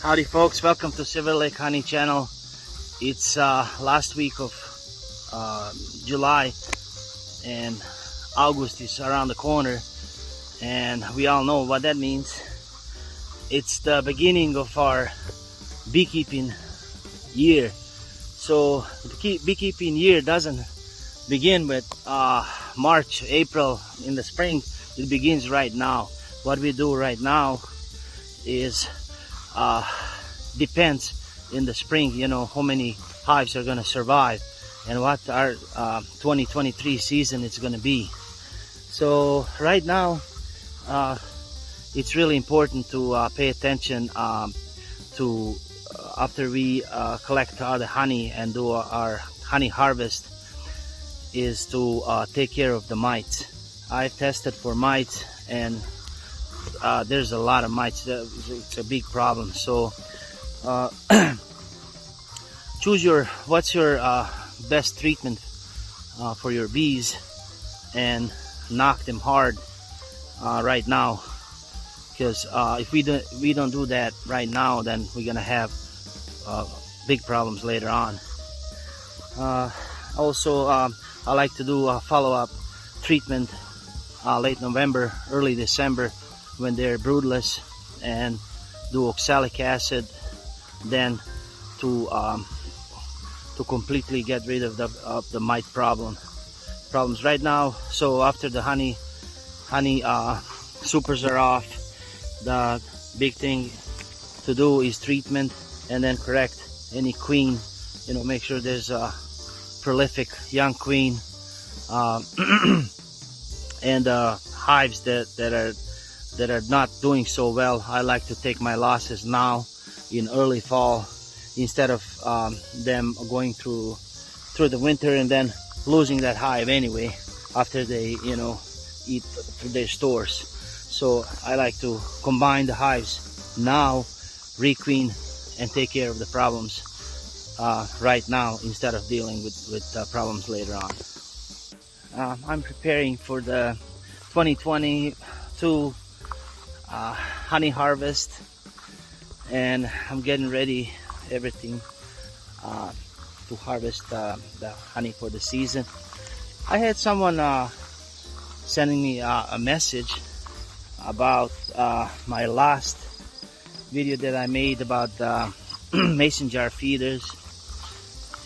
Howdy folks, welcome to Silver Lake Honey channel. It's last week of July and August is around the corner, and we all know what that means. It's the beginning of our beekeeping year. So the beekeeping year doesn't begin with March, April in the spring. It begins right now. What we do right now is depends in the spring, you know, how many hives are going to survive and what our 2023 season is going to be. So right now it's really important to pay attention to after we collect all the honey and do our honey harvest, is to take care of the mites. I've tested for mites, and there's a lot of mites. It's a big problem. So choose what's your best treatment for your bees, and knock them hard right now, because if we don't do that right now, then we're gonna have big problems later on. Also, I like to do a follow-up treatment late November, early December, when they're broodless, and do oxalic acid, then to completely get rid of the mite problems right now. So after the honey supers are off, the big thing to do is treatment, and then correct any queen. You know, make sure there's a prolific young queen and hives that are not doing so well. I like to take my losses now in early fall, instead of them going through the winter and then losing that hive anyway after they, you know, eat through their stores. So I like to combine the hives now, requeen, and take care of the problems right now, instead of dealing with problems later on. I'm preparing for the 2022 honey harvest, and I'm getting ready everything to harvest the honey for the season. I had someone sending me a message about my last video that I made about mason jar feeders,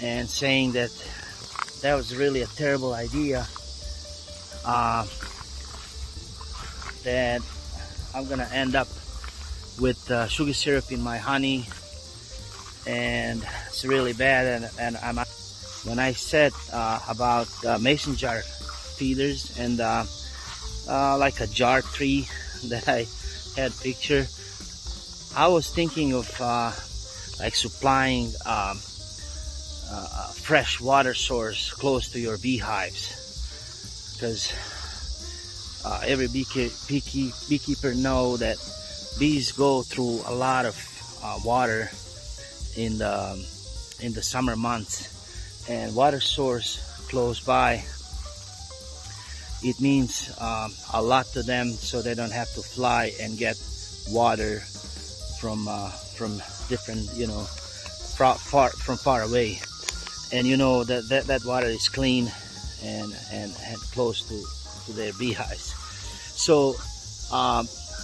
and saying that was really a terrible idea, that I'm gonna end up with sugar syrup in my honey, and it's really bad. And when I said about mason jar feeders and like a jar tree that I had picture, I was thinking of like supplying a fresh water source close to your beehives, because every beekeeper know that bees go through a lot of water in the summer months, and water source close by, it means a lot to them, so they don't have to fly and get water from different, you know, far away. And you know that water is clean and close to their beehives. So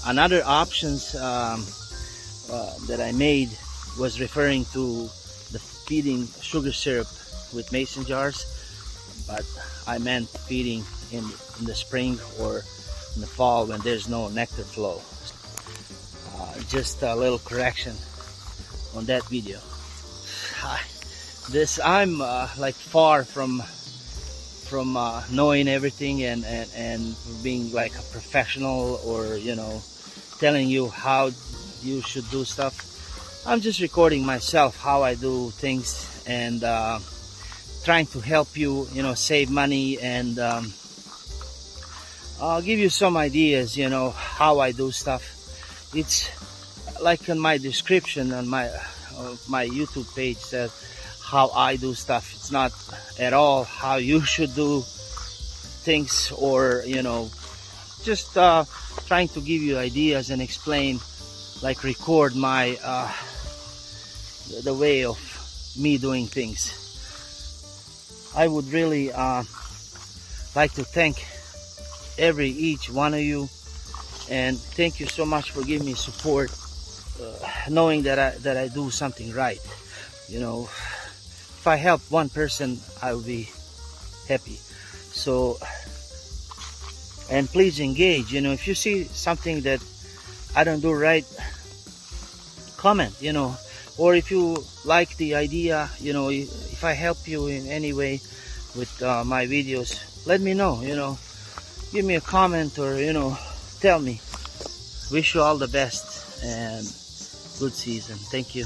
another options that I made was referring to the feeding sugar syrup with mason jars, but I meant feeding in the spring or in the fall when there's no nectar flow. Just a little correction on that video. I'm like far from knowing everything and being like a professional, or, you know, telling you how you should do stuff. I'm just recording myself how I do things, and trying to help you, you know, save money, and I'll give you some ideas, you know, how I do stuff. It's like in my description on my YouTube page says how I do stuff. It's not at all how you should do things, or, you know, just trying to give you ideas and explain, like record my the way of me doing things. I would really like to thank each one of you, and thank you so much for giving me support, knowing that I do something right. You know, if I help one person, I will be happy. So, and please engage. You know, if you see something that I don't do right, comment. You know, or if you like the idea, you know, if I help you in any way with my videos, let me know. You know, give me a comment, or you know, tell me. Wish you all the best and good season. Thank you.